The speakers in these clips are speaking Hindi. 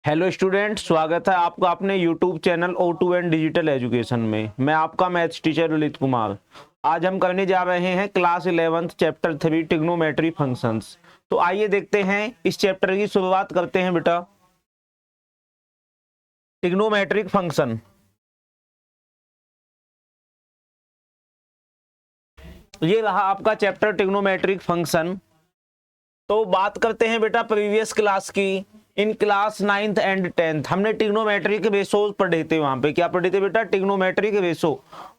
हेलो स्टूडेंट, स्वागत है आपका अपने YouTube channel O2N digital education में। मैं आपका मैथ्स टीचर ललित कुमार। आज हम करने जा रहे हैं class 11th chapter 3 trigonometry functions. तो आइए देखते हैं, इस चैप्टर की शुरुआत करते हैं बेटा। ट्रिग्नोमेट्रिक फंक्शन, ये रहा आपका चैप्टर ट्रिग्नोमेट्रिक फंक्शन। तो बात करते हैं बेटा प्रीवियस क्लास की। In class 9th and 10th हमने ट्रिग्नोमेट्री के रेशोज पढ़े थे। वहां पे क्या पढ़े थे बेटा? ट्रिग्नोमेट्री के रेशो।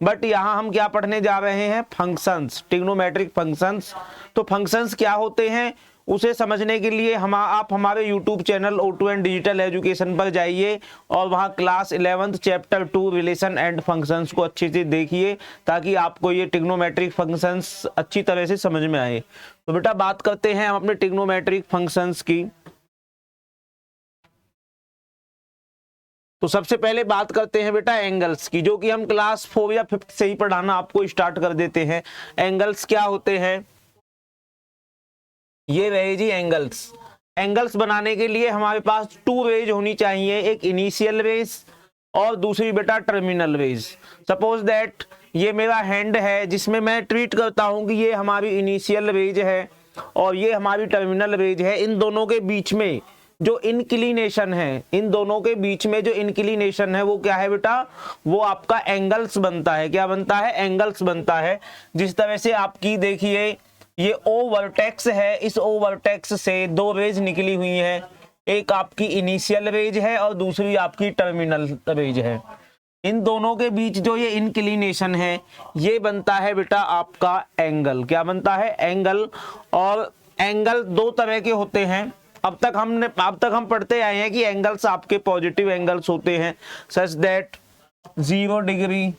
बट यहाँ हम क्या पढ़ने जा रहे हैं? Functions, trigonometric functions. तो फंक्शंस क्या होते हैं उसे समझने के लिए आप हमारे YouTube channel O2N digital education पर जाइए और वहाँ class 11th chapter 2 relation and functions को अच्छे से देखिए, ताकि आपको ये ट्रिग्नोमेट्रिक फंक्शंस अच्छी तरह से समझ में आए। तो बेटा बात करते हैं हम अपने ट्रिग्नोमेट्रिक फंक्शंस की। तो सबसे पहले बात करते हैं बेटा एंगल्स की, जो कि हम क्लास 4 या 5th से ही पढ़ाना आपको स्टार्ट कर देते हैं। एंगल्स क्या होते हैं? ये रहे जी एंगल्स। एंगल्स बनाने के लिए हमारे पास टू रेज होनी चाहिए, एक इनिशियल रेज और दूसरी बेटा टर्मिनल रेज। सपोज दैट ये मेरा हैंड है, जिसमें मैं ट्रीट करता हूं कि ये हमारी इनिशियल रेज है और ये हमारी टर्मिनल रेज है। इन दोनों के बीच में जो इंक्लिनेशन है, इन दोनों के बीच में जो इंक्लिनेशन है वो क्या है बेटा? वो आपका एंगल्स बनता है। क्या बनता है? एंगल्स बनता है। जिस तरह से आपकी देखिए ये O वर्टेक्स है, इस O वर्टेक्स से दो रेज निकली हुई है, एक आपकी इनिशियल रेज है और दूसरी आपकी टर्मिनल रेज है। इन दोनों के बीच जो ये इंक्लिनेशन है ये बनता है बेटा आपका एंगल। क्या बनता है? एंगल। और एंगल दो तरह के होते हैं। अब तक हम पढ़ते आए हैं कि एंगल्स आपके पॉजिटिव एंगल्स होते हैं, such that 0 degree,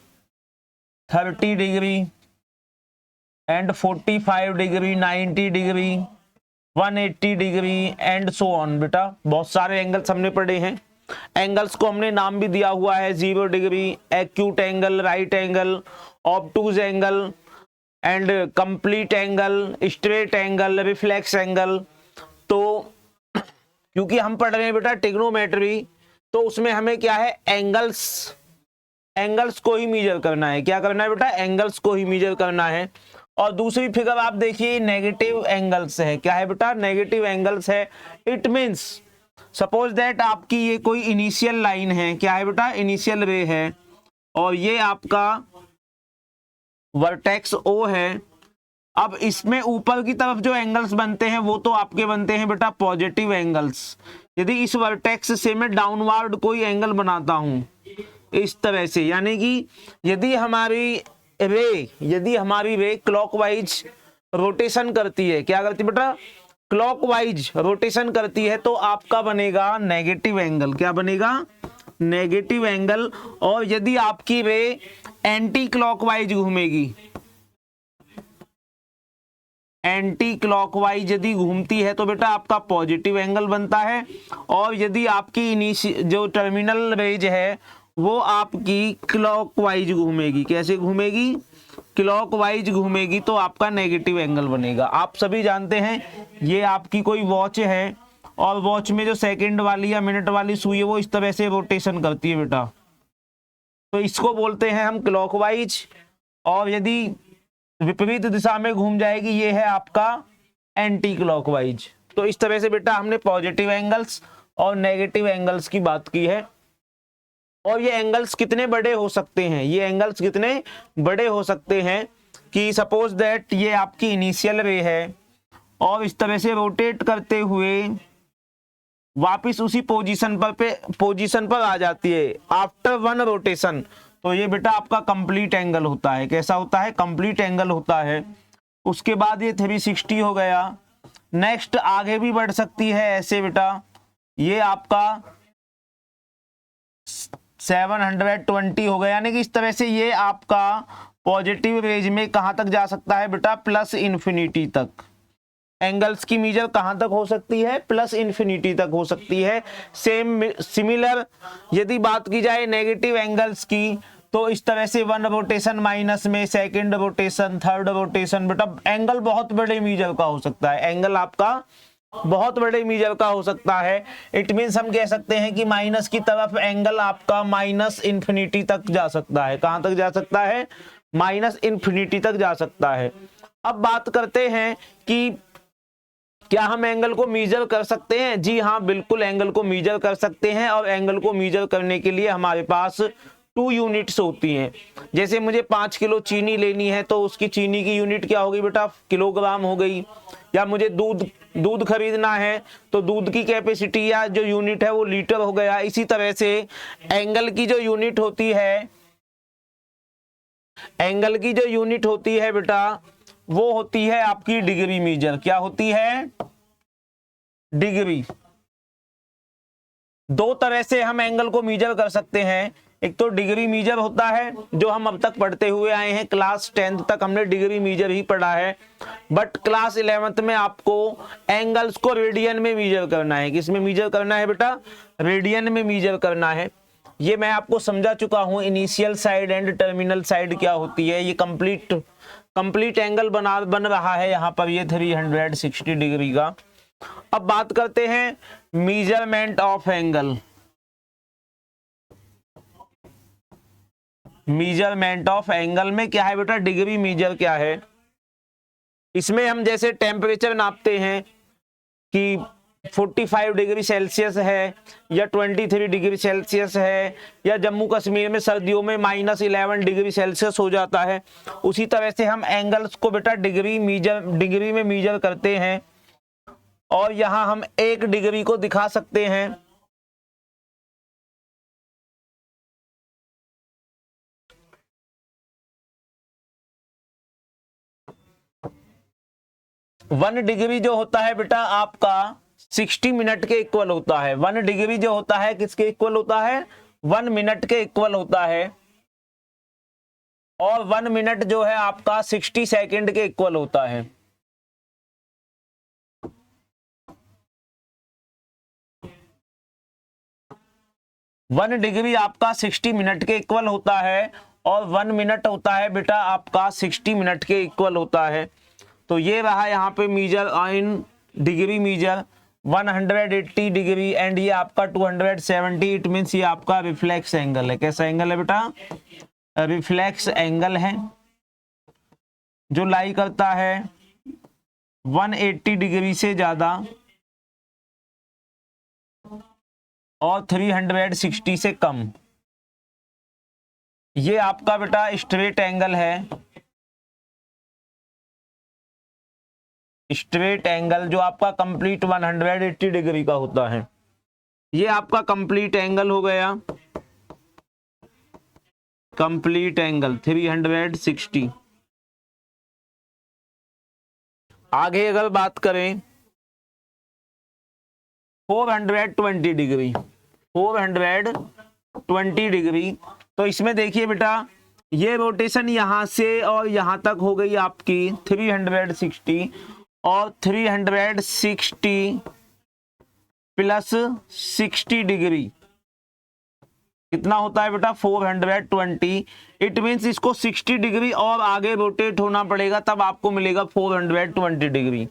30 degree and 45 degree, 90 degree, 180 degree and so on. बेटा बहुत सारे एंगल्स हमने पढ़े हैं। एंगल्स को हमने नाम भी दिया हुआ है, 0 degree, acute angle, right angle, obtuse angle and complete angle, straight angle, reflex angle. तो क्योंकि हम पढ़ रहे हैं बेटा ट्रिग्नोमेट्री, तो उसमें हमें क्या है? एंगल्स को ही मेजर करना है। क्या करना है बेटा? एंगल्स को ही मेजर करना है। और दूसरी फिगर आप देखिए, नेगेटिव एंगल्स है। क्या है बेटा? नेगेटिव एंगल्स है। इट मींस सपोज दैट आपकी ये कोई इनिशियल लाइन है। क्या है बेटा? इनिशियल रे है और ये आपका वर्टेक्स O है। अब इसमें ऊपर की तरफ जो एंगल्स बनते हैं वो तो आपके बनते हैं बेटा पॉजिटिव एंगल्स। यदि इस वर्टेक्स से मैं डाउनवर्ड कोई एंगल बनाता हूं इस तरह से, यानी कि यदि हमारी रे क्लॉकवाइज रोटेशन करती है, क्या करती है बेटा? क्लॉकवाइज रोटेशन करती है, तो आपका बनेगा नेगेटिव एंगल। क्या बनेगा? Negative angle. और यदि आपकी रे एंटी क्लॉकवाइज घूमेगी, एंटी क्लॉकवाइज यदि घूमती है तो बेटा आपका पॉजिटिव एंगल बनता है। और यदि आपकी जो टर्मिनल रेज है वो आपकी क्लॉकवाइज घूमेगी, कैसे घूमेगी? क्लॉकवाइज घूमेगी, तो आपका नेगेटिव एंगल बनेगा। आप सभी जानते हैं ये आपकी कोई वॉच है और वॉच में जो सेकंड वाली या मिनट वाली सुई है वो इस तरह से रोटेशन करती है बेटा, तो इसको बोलते हैं हम क्लॉकवाइज। और यदि विपरीत दिशा में घूम जाएगी, ये है आपका एंटी क्लॉकवाइज। तो इस तरह से बेटा हमने पॉजिटिव एंगल्स और नेगेटिव एंगल्स की बात की है। और ये एंगल्स कितने बड़े हो सकते हैं? ये एंगल्स कितने बड़े हो सकते हैं कि सपोज दैट ये आपकी इनिशियल रे है और इस तरह से रोटेट करते हुए वापिस उसी पोजीशन पर आ जाती है आफ्टर वन रोटेशन, तो ये बेटा आपका कंप्लीट एंगल होता है। कैसा होता है? कंप्लीट एंगल होता है। उसके बाद ये 360 हो गया। नेक्स्ट आगे भी बढ़ सकती है ऐसे बेटा, ये आपका 720 हो गया। यानी कि इस तरह से ये आपका पॉजिटिव रेंज में कहां तक जा सकता है बेटा? प्लस इन्फिनिटी तक। एंगल्स की मेजर कहां तक हो सकती है? प्लस इन्फिनिटी तक हो सकती है। सिमिलर यदि बात की जाए नेगेटिव एंगल्स की, तो इस तरह से वन रोटेशन माइनस में सेकंड रोटेशन, थर्ड रोटेशन, बेटा एंगल बहुत बड़े मेजर का हो सकता है। एंगल आपका बहुत बड़े मीजर का हो सकता है। इट मीन्स हम कह सकते हैं कि माइनस की तरफ एंगल आपका माइनस इन्फिनिटी तक जा सकता है। कहां तक जा सकता है? माइनस इन्फिनिटी तक जा सकता है। अब बात करते हैं कि क्या हम एंगल को मीजर कर सकते हैं? जी हाँ, बिल्कुल एंगल को मीजर कर सकते हैं। और एंगल को मीजर करने के लिए हमारे पास 2 यूनिट्स होती हैं। जैसे मुझे 5 किलो चीनी लेनी है तो उसकी चीनी की यूनिट क्या होगी बेटा? किलोग्राम हो गई। या मुझे दूध खरीदना है तो दूध की कैपेसिटी या जो यूनिट है वो लीटर हो गया। इसी तरह से एंगल की जो यूनिट होती है, एंगल की जो यूनिट होती है बेटा, वो होती है आपकी डिग्री मीजर। क्या होती है? डिग्री। दो तरह से हम एंगल को मीजर कर सकते हैं। एक तो डिग्री मीजर होता है जो हम अब तक पढ़ते हुए आए हैं, क्लास 10th तक हमने डिग्री मीजर ही पढ़ा है। बट क्लास 11th में आपको एंगल्स को रेडियन में मीजर करना है। किस में मीजर करना है बेटा? रेडियन में मीजर करना है। ये मैं आपको समझा चुका हूं, initial side and terminal side क्या होती है। ये कंप्लीट एंगल बन रहा है यहाँ पर, ये 360 डिग्री का। अब बात करते हैं measurement of angle. Measurement of angle में क्या है बेटा? डिग्री मीजर क्या है? इसमें हम जैसे टेम्परेचर नापते हैं कि 45 डिग्री सेल्सियस है या 23 डिग्री सेल्सियस है, या जम्मू कश्मीर में सर्दियों में -11 डिग्री सेल्सियस हो जाता है। उसी तरह से हम एंगल्स को बेटा डिग्री में मीजर करते हैं। और यहां हम 1 डिग्री को दिखा सकते हैं। वन डिग्री जो होता है बेटा आपका 60 मिनट के इक्वल होता है। 1 डिग्री जो होता है किसके इक्वल होता है? 1 मिनट के इक्वल होता है। और 1 मिनट जो है आपका 60 सेकंड के इक्वल होता है। वन डिग्री आपका 60 मिनट के इक्वल होता है और 1 मिनट होता है बेटा आपका 60 मिनट के इक्वल होता है। तो ये रहा यहाँ पे measure in degree measure 180 degree and ये आपका 270। इट मीन्स ये आपका रिफ्लेक्स एंगल है। कैसा एंगल है बेटा? रिफ्लेक्स एंगल है जो लाई करता है 180 डिग्री से ज्यादा और 360 से कम। ये आपका बेटा स्ट्रेट एंगल है। स्ट्रेट एंगल जो आपका कंप्लीट 180 डिग्री का होता है। ये आपका कंप्लीट एंगल हो गया, कंप्लीट एंगल 360। आगे अगर बात करें 420 डिग्री, 420 डिग्री, तो इसमें देखिए बेटा ये रोटेशन यहां से और यहां तक हो गई आपकी 360 और 360 प्लस 60 डिग्री कितना होता है बेटा? 420। इट मीन्स इसको 60 डिग्री और आगे रोटेट होना पड़ेगा तब आपको मिलेगा 420 डिग्री।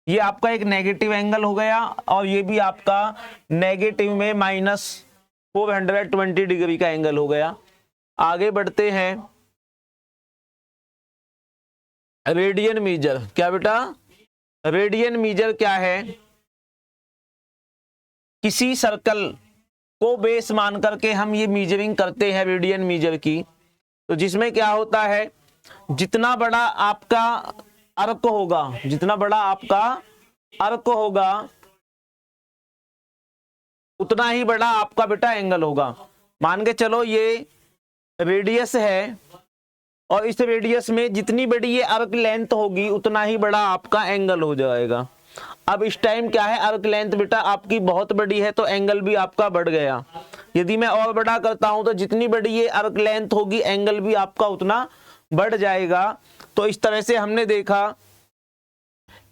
ये आपका एक नेगेटिव एंगल हो गया और ये भी आपका नेगेटिव में -420 डिग्री का एंगल हो गया। आगे बढ़ते हैं रेडियन मीजर। क्या बेटा? रेडियन मीजर क्या है? किसी सर्कल को बेस मान करके हम ये मीजरिंग करते हैं रेडियन मीजर की। तो जिसमें क्या होता है, जितना बड़ा आपका अर्क होगा, जितना बड़ा आपका अर्क होगा उतना ही बड़ा आपका बेटा एंगल होगा। मान के चलो ये रेडियस है और इस रेडियस में जितनी बड़ी ये अर्क लेंथ होगी उतना ही बड़ा आपका एंगल हो जाएगा। अब इस टाइम क्या है, अर्क लेंथ बेटा आपकी बहुत बड़ी है तो एंगल भी आपका बढ़ गया। यदि मैं और बड़ा करता हूं तो जितनी बड़ी ये अर्क लेंथ होगी एंगल भी आपका उतना बढ़ जाएगा। तो इस तरह से हमने देखा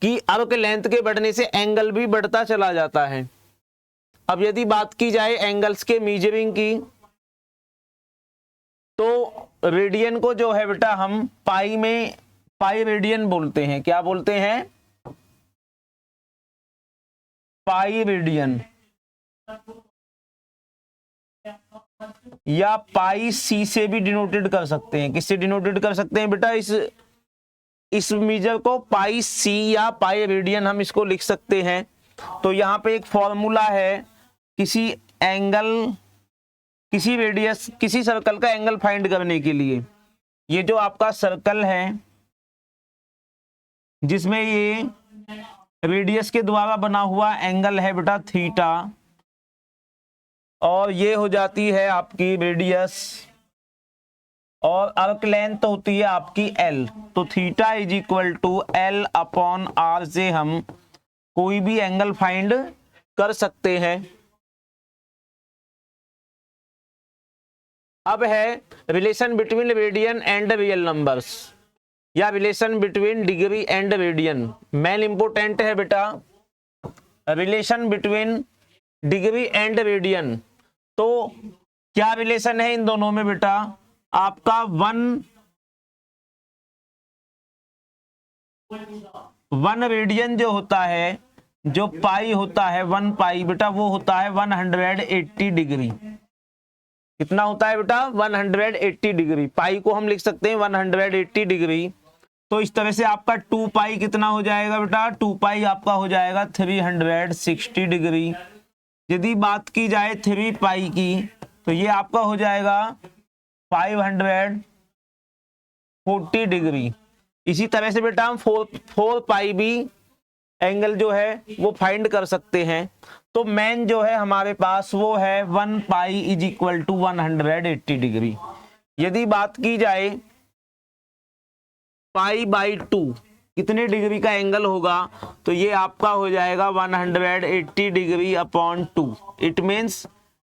कि अर्क लेंथ के बढ़ने से एंगल भी बढ़ता चला जाता है। अब यदि बात की जाए एंगल्स के मीजरिंग की तो रेडियन को जो है बेटा हम पाई रेडियन बोलते हैं। क्या बोलते हैं? पाई रेडियन या पाई सी से भी डिनोटेड कर सकते हैं। किससे डिनोटेड कर सकते हैं बेटा? इस मीजर को पाई सी या पाई रेडियन हम इसको लिख सकते हैं। तो यहाँ पे एक फॉर्मूला है, किसी एंगल, किसी रेडियस, किसी सर्कल का एंगल फाइंड करने के लिए। ये जो आपका सर्कल है जिसमें ये रेडियस के द्वारा बना हुआ एंगल है बेटा थीटा, और ये हो जाती है आपकी रेडियस, और आर्क लेंथ होती है आपकी एल। तो theta is equal to L upon R से हम कोई भी एंगल फाइंड कर सकते हैं। अब है relation between radian and real numbers, या relation between degree and radian. Main important है बेटा relation between degree and radian. तो क्या रिलेशन है इन दोनों में बेटा? आपका वन रेडियन जो होता है, जो पाई होता है, 1 पाई बेटा वो होता है 180 डिग्री। कितना होता है बेटा? 180 डिग्री। पाई को हम लिख सकते हैं 180 डिग्री। तो इस तरह से आपका 2 पाई कितना हो जाएगा बेटा? 2 पाई आपका हो जाएगा 360 डिग्री। यदि बात की जाए 3 पाई की तो ये आपका हो जाएगा 540 डिग्री। इसी तरह से बेटा हम 4 पाई भी एंगल जो है वो फाइंड कर सकते हैं। तो मेन जो है हमारे पास वो है 1 pi is equal to 180 degree. यदि बात की जाए पाई बाई 2 कितने डिग्री का एंगल होगा, तो ये आपका हो जाएगा 180 degree upon 2। It means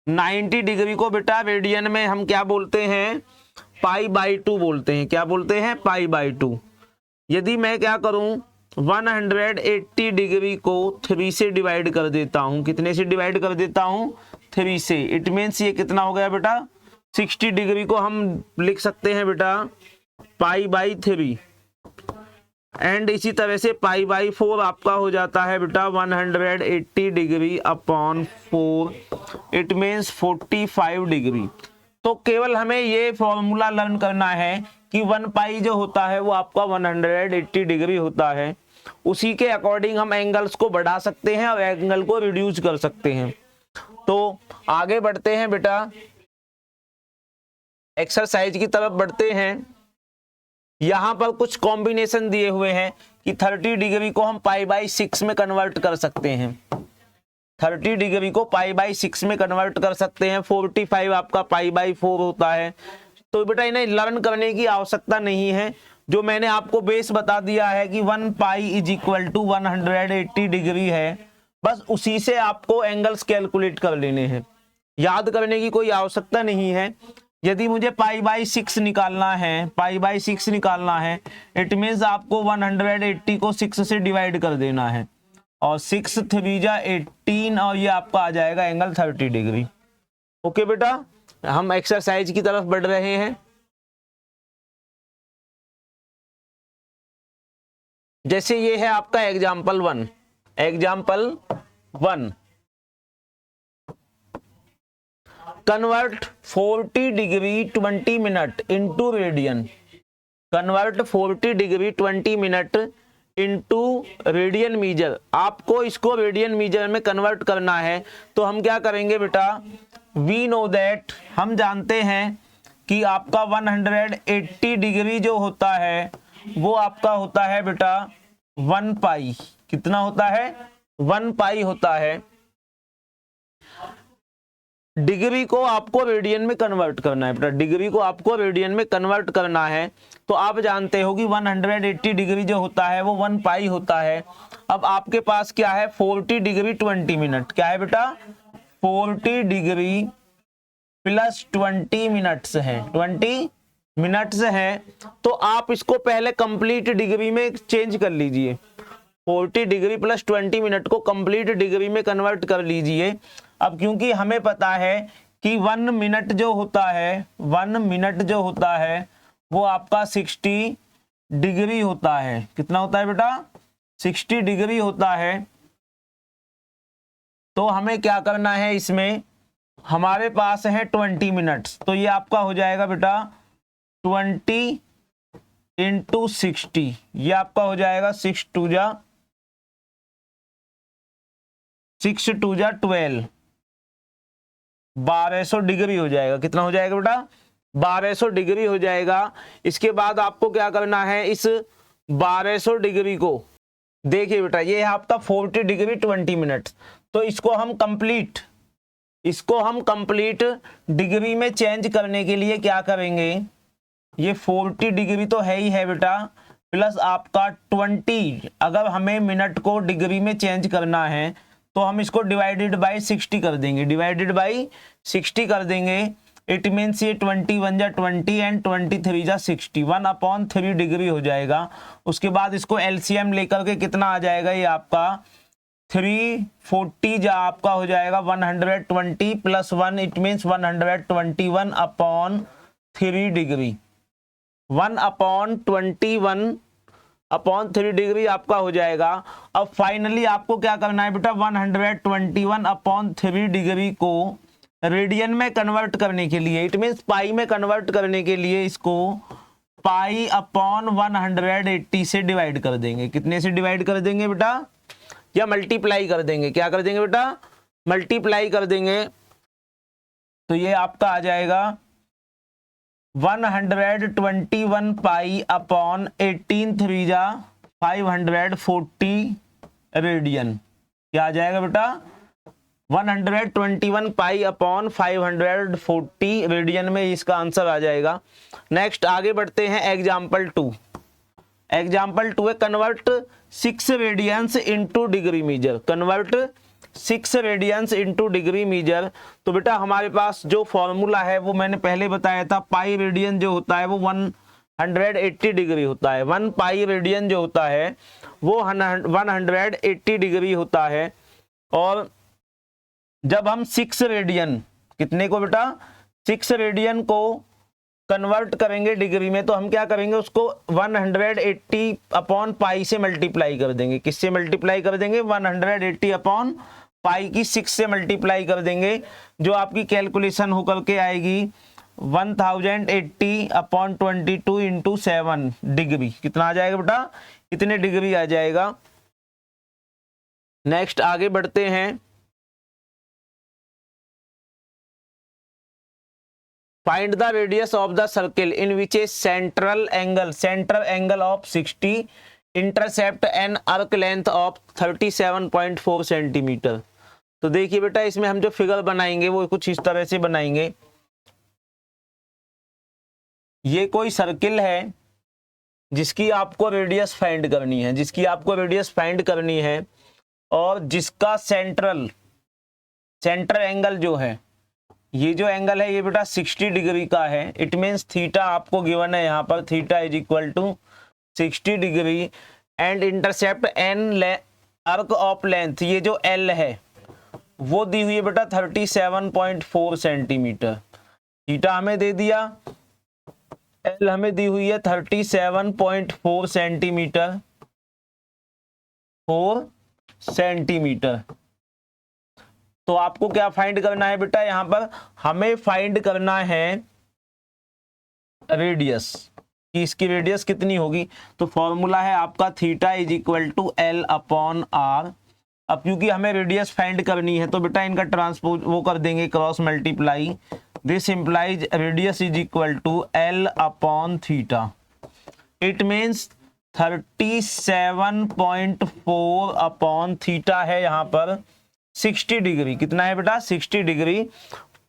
90 degree को बेटा रेडियन में हम क्या बोलते हैं? पाई बाई 2 बोलते हैं। क्या बोलते हैं? Pi by 2। यदि मैं क्या करूं, 180 डिग्री को 3 से डिवाइड कर देता हूं। कितने से डिवाइड कर देता हूं? 3 से। इट मीन्स ये कितना हो गया बेटा? 60 डिग्री को हम लिख सकते हैं बेटा पाई बाई 3। एंड इसी तरह से पाई बाई 4 आपका हो जाता है बेटा 180 degree upon 4। It means 45 degree. तो केवल हमें ये फॉर्मूला लर्न करना है कि 1 पाई जो होता है वो आपका 180 डिग्री होता है। उसी के अकॉर्डिंग हम एंगल्स को बढ़ा सकते हैं और एंगल को रिड्यूस कर सकते हैं। तो आगे बढ़ते हैं बेटा, एक्सरसाइज की तरफ बढ़ते हैं। यहां पर कुछ कॉम्बिनेशन दिए हुए हैं कि 30 डिग्री को हम पाई बाई 6 में कन्वर्ट कर सकते हैं। 30 डिग्री को पाई बाई 6 में कन्वर्ट कर सकते हैं। 45 आपका पाई बाई 4 होता है। तो बेटा इन्हें लर्न करने की आवश्यकता नहीं है। जो मैंने आपको बेस बता दिया है कि 1 pi is equal to 180 degree है, बस उसी से आपको एंगल्स कैलकुलेट कर लेने हैं। याद करने की कोई आवश्यकता नहीं है। यदि मुझे पाई बाई 6 निकालना है, पाई बाई 6 निकालना है, इट मीन्स आपको 180 को 6 से डिवाइड कर देना है, और 6 3 जा 18, और ये आपका आ जाएगा एंगल 30 डिग्री। ओके बेटा, हम एक्सरसाइज की तरफ बढ़ रहे हैं। जैसे ये है आपका example 1। Example 1, convert 40 degree 20 minute into radian. Convert 40 degree 20 minute into radian measure. आपको इसको रेडियन मीजर में कन्वर्ट करना है। तो हम क्या करेंगे बेटा, वी नो दैट, हम जानते हैं कि आपका 180 डिग्री जो होता है वो आपका होता है बेटा 1 पाई। कितना होता है? 1 पाई होता है। डिग्री को आपको रेडियन में कन्वर्ट करना है बेटा, डिग्री को आपको रेडियन में कन्वर्ट करना है। तो आप जानते हो कि 180 डिग्री जो होता है वो 1 पाई होता है। अब आपके पास क्या है? 40 डिग्री 20 मिनट। क्या है बेटा? 40 डिग्री प्लस 20 मिनट्स है, 20 मिनट्स है। तो आप इसको पहले कंप्लीट डिग्री में चेंज कर लीजिए। 40 डिग्री प्लस 20 मिनट को कंप्लीट डिग्री में कन्वर्ट कर लीजिए। अब क्योंकि हमें पता है कि 1 मिनट जो होता है, 1 मिनट जो होता है वो आपका 60 डिग्री होता है। कितना होता है बेटा? 60 डिग्री होता है। तो हमें क्या करना है, इसमें हमारे पास है 20 मिनट्स, तो ये आपका हो जाएगा बेटा 20 इंटू 60, ये आपका हो जाएगा 6 टू जा 12, 1200 डिग्री हो जाएगा। कितना हो जाएगा बेटा? 1200 डिग्री हो जाएगा। इसके बाद आपको क्या करना है, इस 1200 डिग्री को देखिए बेटा, ये है आपका 40 डिग्री 20 मिनट, तो इसको हम कंप्लीट डिग्री में चेंज करने के लिए क्या करेंगे, ये 40 डिग्री तो है ही है बेटा, प्लस आपका 20, अगर हमें मिनट को डिग्री में चेंज करना है तो हम इसको डिवाइडेड बाय 60 कर देंगे, डिवाइडेड बाय 60 कर देंगे। इट मीन्स ये 21 जा 20 एंड 23 जा 60, 1/3 डिग्री हो जाएगा। उसके बाद इसको एलसीएम लेकर के कितना आ जाएगा, ये आपका 340 जा आपका हो जाएगा 120 plus 1, it means 121/3 degree, 1/21/3 degree आपका हो जाएगा। अब फाइनली आपको क्या करना है बेटा, 121/3 डिग्री को रेडियन में कन्वर्ट करने के लिए, इट मीन्स पाई में कन्वर्ट करने के लिए इसको पाई/180 से डिवाइड कर देंगे। कितने से डिवाइड कर देंगे बेटा, या मल्टीप्लाई कर देंगे, क्या कर देंगे बेटा, मल्टीप्लाई कर देंगे। तो ये आपका आ जाएगा 121 पाई/18 3 जा 540 रेडियन, क्या आ जाएगा बेटा, 121 पाई/540 रेडियन में इसका आंसर आ जाएगा। नेक्स्ट आगे बढ़ते हैं, एग्जाम्पल 2 है convert 6 radians into degree measure, convert 6 radians into degree measure. तो बेटा हमारे पास जो फॉर्मूला है वो मैंने पहले बताया था, पाई रेडियन जो होता है वो 180 डिग्री होता है, 1 पाई रेडियन जो होता है वो 180 डिग्री होता है। और जब हम 6 रेडियन, कितने को बेटा, 6 रेडियन को कन्वर्ट करेंगे डिग्री में, तो हम क्या करेंगे, उसको 180 अपॉन पाई से मल्टीप्लाई कर देंगे। किससे मल्टीप्लाई कर देंगे, 180 अपॉन पाई की 6 से मल्टीप्लाई कर देंगे, जो आपकी कैलकुलेशन होकर के आएगी 1080 अपॉन 22 इंटू 7 डिग्री। कितना आ जाएगा बेटा, कितने डिग्री आ जाएगा। नेक्स्ट आगे बढ़ते हैं, find the radius of the circle in which A central angle of 60 intercept an arc length of 37.4 centimetre. तो देखिए बेटा, इसमें हम जो फिगर बनाएंगे वो कुछ इस तरह से बनाएंगे। ये कोई सर्किल है जिसकी आपको रेडियस फाइंड करनी है, और जिसका सेंटर एंगल जो है, ये जो एंगल है ये बेटा 60 डिग्री का है। इट मीन्स थीटा आपको गिवन है यहाँ पर, theta is equal to 60 degree and intercept an arc of length, ये जो एल है वो दी हुई है बेटा 37.4 सेंटीमीटर। थीटा हमें दे दिया, एल हमें दी हुई है 37.4 सेंटीमीटर। तो आपको क्या फाइंड करना है बेटा, यहां पर हमें फाइंड करना है रेडियस, कि इसकी रेडियस कितनी होगी। तो फॉर्मूला है आपका theta is equal to L upon R. अब क्योंकि हमें रेडियस फाइंड करनी है तो बेटा इनका ट्रांसपोज वो कर देंगे, cross multiply. This implies radius is equal to L upon theta. It means 37.4 upon theta है यहाँ पर 60 डिग्री। कितना है बेटा, 60 डिग्री।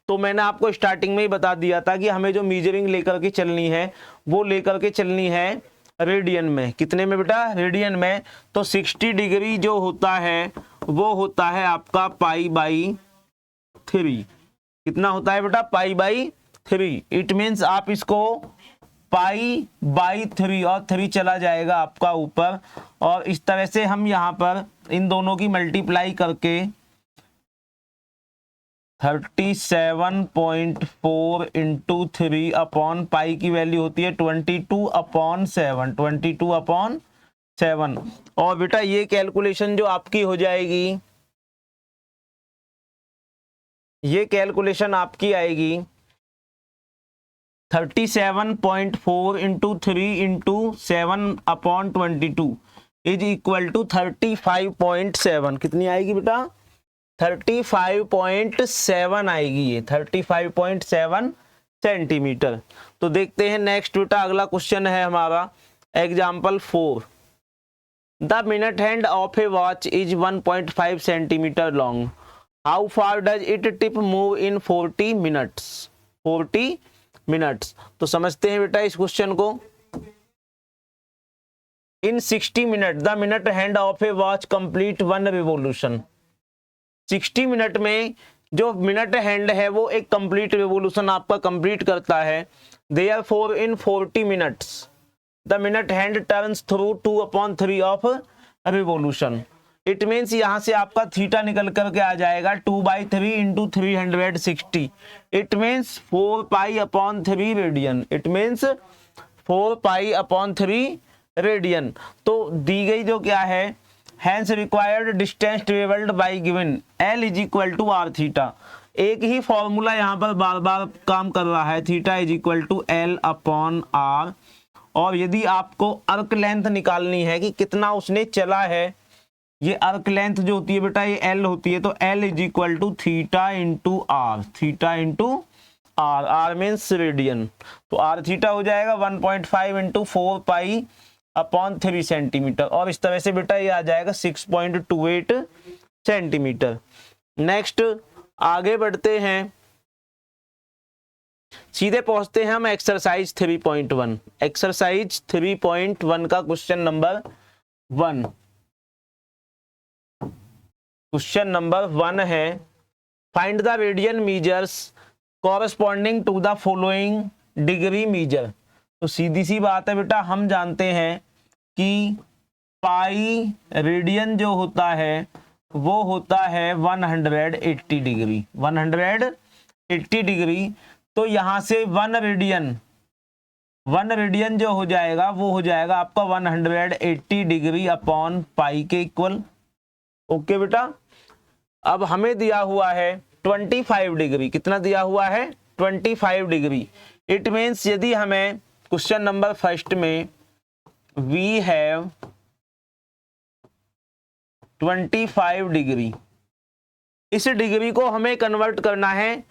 तो मैंने आपको स्टार्टिंग में ही बता दिया था कि हमें जो मीजरिंग लेकर के चलनी है वो लेकर के चलनी है रेडियन में। कितने में बेटा, रेडियन में। तो 60 डिग्री जो होता है वो होता है आपका π/3। कितना होता है बेटा, π/3। इट मीन्स आप इसको π/3 और 3 चला जाएगा आपका ऊपर, और इस तरह से हम यहाँ पर इन दोनों की मल्टीप्लाई करके 37.4 इंटू 3 अपॉन पाई की वैल्यू होती है 22/7। और बेटा ये कैलकुलेशन जो आपकी हो जाएगी ये कैलकुलेशन आपकी आएगी 37.4 into 3 into 7/22 is equal to 35.7। कितनी आएगी बेटा? 35.7 आएगी, ये 35.7 सेंटीमीटर। तो देखते हैं नेक्स्ट बेटा, अगला क्वेश्चन है हमारा example 4। The minute hand of A watch is 1.5 centimetre long, how far does it tip move in 40 minutes? 40 minutes. तो समझते हैं बेटा इस क्वेश्चन को। इन 60 minute the minute hand of A watch complete 1 revolution. 60 minute में जो मिनट हैंड है वो एक कंप्लीट रिवोल्यूशन आपका कंप्लीट करता है। Therefore in 40 minutes the minute hand turns through 2/3 of revolution. It means यहाँ से आपका थीटा निकल करके आ जाएगा 2/3 into 360। It means 4π/3 radian. It means 4π/3 radian. तो दी गई जो क्या है, hence required distance travelled by given L is equal to R theta. एक ही फॉर्मूला यहाँ पर बार बार काम कर रहा है, theta is equal to L/R। और यदि आपको अर्क लेंथ निकालनी है कि कितना उसने चला है, ये अर्क लेंथ जो होती है बेटा ये L होती है, तो L is equal to theta into R. Theta into R, R means radian. तो आर थीटा हो जाएगा 1.5 इंटू 4π/3 सेंटीमीटर। और इस तरह से बेटा ये आ जाएगा 6.28 सेंटीमीटर। नेक्स्ट आगे बढ़ते हैं, सीधे पहुंचते हैं हम एक्सरसाइज 3.1। एक्सरसाइज 3.1 का क्वेश्चन नंबर 1। क्वेश्चन नंबर 1 है, find the radian measures corresponding to the following degree measure. तो सीधी सी बात है बेटा, हम जानते हैं कि पाई रेडियन जो होता है वो होता है 180 डिग्री। 180 डिग्री। तो यहां से 1 रेडियन जो हो जाएगा वो हो जाएगा आपका 180 डिग्री अपॉन पाई के इक्वल। ओके बेटा। अब हमें दिया हुआ है 25 डिग्री। कितना दिया हुआ है? 25 डिग्री। इट मीन्स यदि हमें क्वेश्चन नंबर फर्स्ट में वी हैव 25 डिग्री, इस डिग्री को हमें कन्वर्ट करना है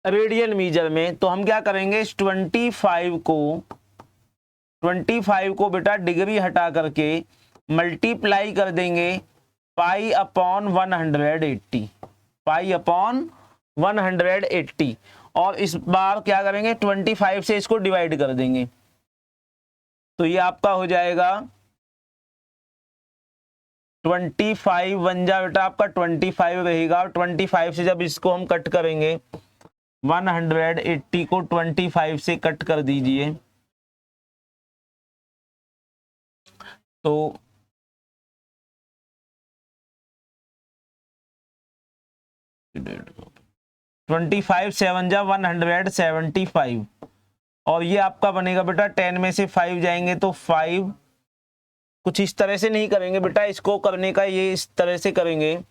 रेडियन मीजर में। तो हम क्या करेंगे, इस 25 को बेटा डिग्री हटा करके मल्टीप्लाई कर देंगे π/180। π/180। और इस बार क्या करेंगे, 25 से इसको डिवाइड कर देंगे। तो ये आपका हो जाएगा 25 बन जा बेटा आपका 25 रहेगा। और 25 से जब इसको हम कट करेंगे, 180 को 25 से कट कर दीजिए, तो 25 7 जा 175। और ये आपका बनेगा बेटा 10 में से 5 जाएंगे तो 5। कुछ इस तरह से नहीं करेंगे बेटा, इसको करने का ये इस तरह से करेंगे।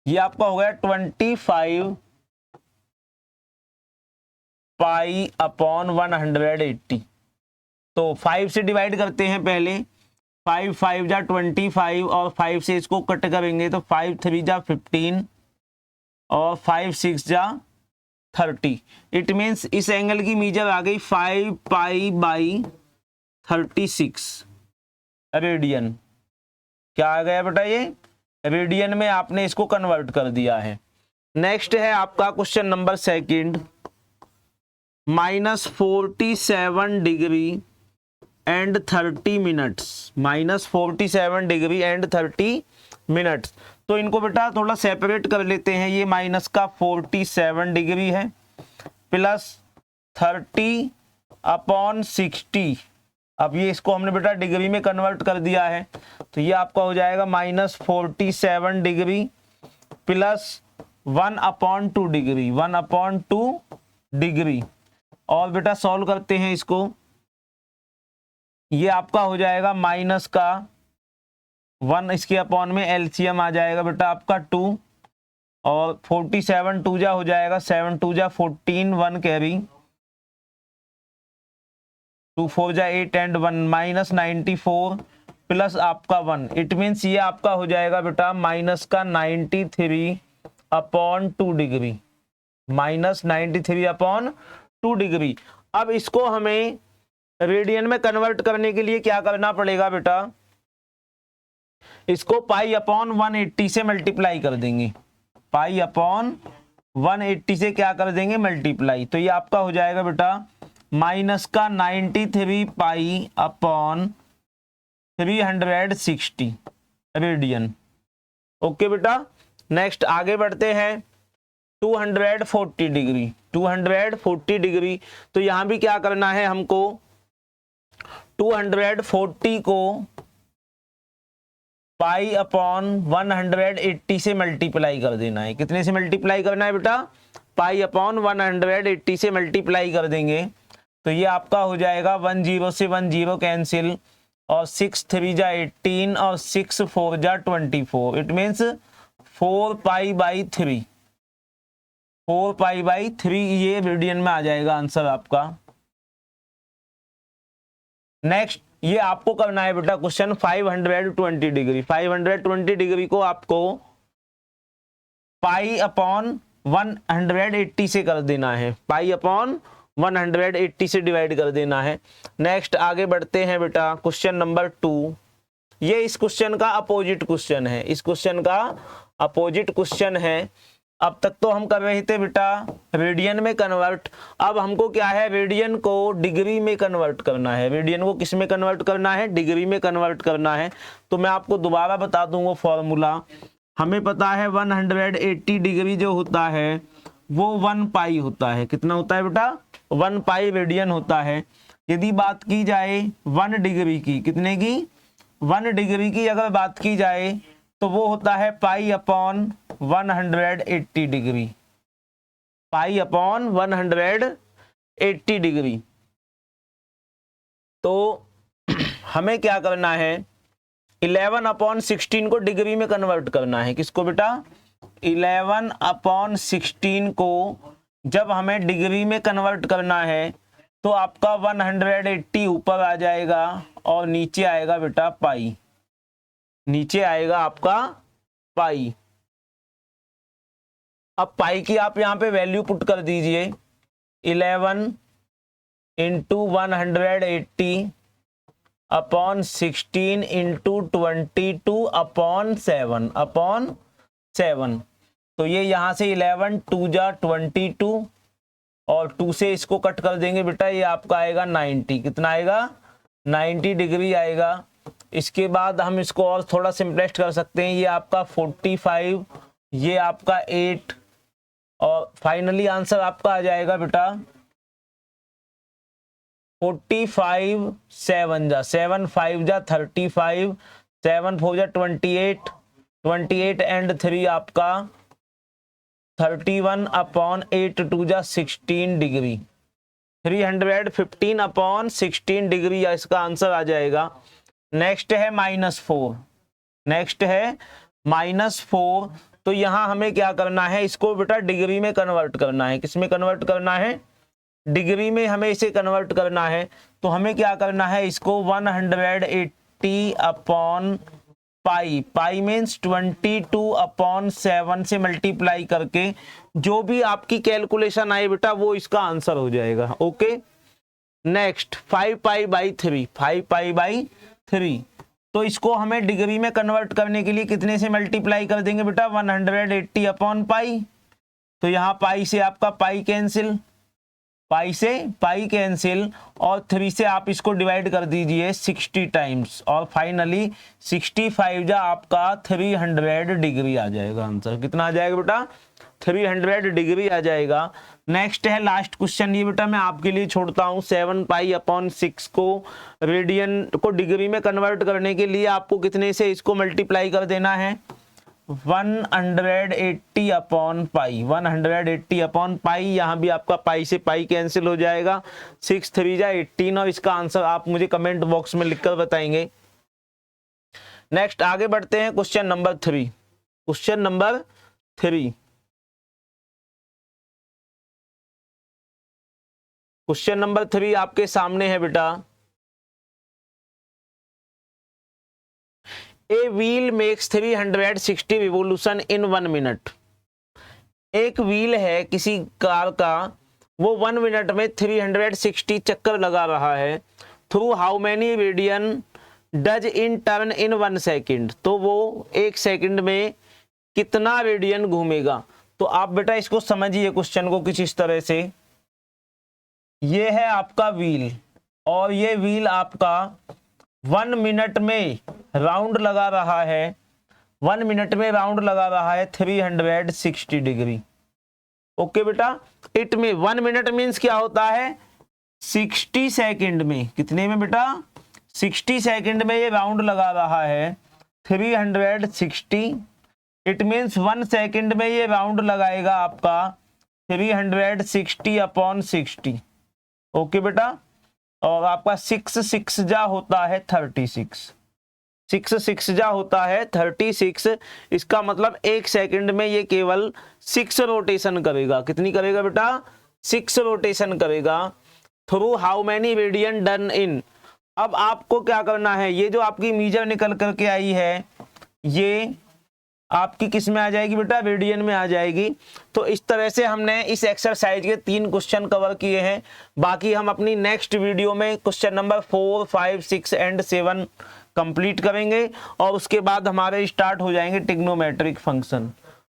ये आपका हो गया 25 π/180। तो 5 से डिवाइड करते हैं पहले। 5 5 जा 25 और 5 से इसको कट करेंगे तो 5 3 जा 15 और 5 6 जा 30। इट मीन्स इस एंगल की मीजर आ गई 5π/36 रेडियन। क्या आ गया बेटा, ये रेडियन में आपने इसको कन्वर्ट कर दिया है। नेक्स्ट है आपका question number second, -47 degree and 30 minutes. -47 degree and 30 minutes. तो इनको बेटा थोड़ा सेपरेट कर लेते हैं। ये माइनस का 47 डिग्री है प्लस 30/60। अब ये इसको हमने बेटा डिग्री में कन्वर्ट कर दिया है, तो ये आपका हो जाएगा -47 डिग्री प्लस 1/2 डिग्री। 1/2 डिग्री। और बेटा सॉल्व करते हैं इसको, ये आपका हो जाएगा माइनस का 1 इसके अपॉन में एलसीएम आ जाएगा बेटा आपका 2 और 47 2 जा हो जाएगा 7 2 जा 14 1 कैरी 2 4 जा 8 एंड 1 माइनस 94 प्लस आपका 1 इट मीन्स ये आपका हो जाएगा बेटा माइनस का 93 upon 2 degree minus 93 upon 2 degree. अब इसको हमें रेडियन में कन्वर्ट करने के लिए क्या करना पड़ेगा बेटा, इसको पाई अपॉन 180 से मल्टीप्लाई कर देंगे, पाई अपॉन 180 से क्या कर देंगे मल्टीप्लाई, तो ये आपका हो जाएगा बेटा माइनस का 93 पाई अपॉन 360 रेडियन। ओके बेटा, नेक्स्ट आगे बढ़ते हैं 240 डिग्री 240 डिग्री। तो यहां भी क्या करना है हमको, 240 को पाई अपॉन 180 से मल्टीप्लाई कर देना है। कितने से मल्टीप्लाई करना है बेटा, पाई अपॉन 180 से मल्टीप्लाई कर देंगे तो ये आपका हो जाएगा 10 से 10 कैंसिल और 6 3 जा 18 और 6 4 जा 24 it means 4 pi by 3 4 pi by 3 ये रेडियन में आ जाएगा आंसर आपका। नेक्स्ट ये आपको करना है बेटा क्वेश्चन 520 डिग्री 520 डिग्री को आपको पाई अपॉन 180 से कर देना है, पाई अपॉन 180 से डिवाइड कर देना है। नेक्स्ट आगे बढ़ते हैं बेटा क्वेश्चन नंबर 2। ये इस क्वेश्चन का अपोजिट क्वेश्चन है, इस क्वेश्चन का अपोजिट क्वेश्चन है। अब तक तो हम कर रहे थे बेटा रेडियन में कन्वर्ट, अब हमको क्या है रेडियन को डिग्री में कन्वर्ट करना है। रेडियन को किस में कन्वर्ट करना है, डिग्री में कन्वर्ट करना है। तो मैं आपको दोबारा बता दूंगा फॉर्मूला। हमें पता है 180 डिग्री जो होता है वो 1 पाई होता है। कितना होता है बेटा, 1 पाई रेडियन होता है। यदि बात की जाए 1 डिग्री की, कितने की, 1 डिग्री की अगर बात की जाए तो वो होता है pi upon 180 degree, pi upon 180 degree. तो हमें क्या करना है 11 अपॉन 16 को डिग्री में कन्वर्ट करना है। किसको बेटा, 11 अपॉन 16 को जब हमें डिग्री में कन्वर्ट करना है तो आपका 180 ऊपर आ जाएगा और नीचे आएगा बेटा पाई, नीचे आएगा आपका पाई। अब पाई की आप यहां पे वैल्यू पुट कर दीजिए 11 इंटू 180 अपॉन 16 इंटू 22 अपॉन 7 तो ये यहां से 11 2 जा 22 और 2 से इसको कट कर देंगे बेटा, ये आपका आएगा 90। कितना आएगा, 90 डिग्री आएगा। इसके बाद हम इसको और थोड़ा सिंपलेस्ट कर सकते हैं, ये आपका 45, ये आपका 8 और फाइनली आंसर आपका आ जाएगा बेटा 45 7 जा 7 5 जा 35 7 4 जा 28 एंड 3 आपका 31 अपॉन 8 2 जा 16 डिग्री 315 अपॉन 16 डिग्री इसका आंसर आ जाएगा। नेक्स्ट है -4, नेक्स्ट है -4। तो यहां हमें क्या करना है, इसको बेटा डिग्री में कन्वर्ट करना है। किस में कन्वर्ट करना है, डिग्री में हमें इसे कन्वर्ट करना है। तो हमें क्या करना है, इसको 180 अपॉन पाई, पाई मीन्स 22 अपॉन 7 से मल्टीप्लाई करके जो भी आपकी कैलकुलेशन आए बेटा वो इसका आंसर हो जाएगा। Okay, next 5 pi by 3, 5 pi by 3। तो इसको हमें डिग्री में कन्वर्ट करने के लिए कितने से मल्टीप्लाई कर देंगे बेटा, 180 अपॉन पाई। तो यहाँ पाई से आपका पाई कैंसिल, पाई से पाई कैंसिल और 3 से आप इसको डिवाइड कर दीजिए 60 टाइम्स और फाइनली 65 जा आपका 300 डिग्री आ जाएगा आंसर। कितना आ जाएगा बेटा, 300 डिग्री आ जाएगा। नेक्स्ट है लास्ट क्वेश्चन, ये बेटा मैं आपके लिए छोड़ता हूं। 7 पाई अपॉन 6 को रेडियन को डिग्री में कन्वर्ट करने के लिए आपको कितने से इसको मल्टीप्लाई कर देना है, 180 अपॉन पाई, 180 अपॉन पाई। यहाँ भी आपका पाई से पाई कैंसिल हो जाएगा, 6 3 जा 18 और इसका आंसर आप मुझे कमेंट बॉक्स में लिखकर बताएंगे। नेक्स्ट आगे बढ़ते हैं question number 3। Question number 3, question number 3 आपके सामने है बेटा। A wheel makes 360 revolution in 1 minute. एक व्हील है किसी कार का, वो 1 मिनट में 360 चक्कर लगा रहा है। Through how many radian does in turn in 1 second. तो वो 1 सेकंड में कितना रेडियन घूमेगा। तो आप बेटा इसको समझिए क्वेश्चन को कुछ इस तरह से, ये है आपका व्हील और ये व्हील आपका 1 मिनट में राउंड लगा रहा है, 1 मिनट में राउंड लगा रहा है 360 डिग्री। ओके बेटा, इट में 1 मिनट मीन्स क्या होता है 60 सेकंड में। कितने में बेटा 60 सेकंड में ये राउंड लगा रहा है 360। इट मीन्स 1 सेकंड में ये राउंड लगाएगा आपका 360 अपॉन 60। ओके बेटा, और आपका 6 जा होता है 36। 6 जा होता है 36। इसका मतलब 1 सेकंड में ये केवल 6 रोटेशन करेगा। कितनी करेगा बेटा 6 रोटेशन करेगा। Through how many radian done in. अब आपको क्या करना है, ये जो आपकी मीजर निकल करके आई है ये आपकी किस में आ जाएगी बेटा रेडियन में आ जाएगी। तो इस तरह से हमने इस एक्सरसाइज के 3 क्वेश्चन कवर किए हैं। बाकी हम अपनी नेक्स्ट वीडियो में क्वेश्चन नंबर 4, 5, 6 एंड 7 कंप्लीट करेंगे और उसके बाद हमारे स्टार्ट हो जाएंगे ट्रिग्नोमेट्रिक फंक्शन।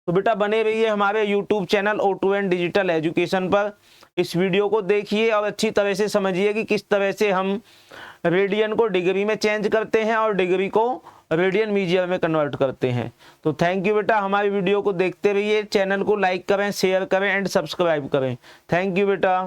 तो बेटा बने रहिए हमारे YouTube channel O2N digital education पर। इस वीडियो को देखिए और अच्छी तरह से समझिए कि किस तरह से हम रेडियन को डिग्री में चेंज करते हैं और डिग्री को रेडियन मीजियर में कन्वर्ट करते हैं। तो थैंक यू बेटा, हमारी वीडियो को देखते रहिए। चैनल को लाइक करें, शेयर करें एंड सब्सक्राइब करें। थैंक यू बेटा।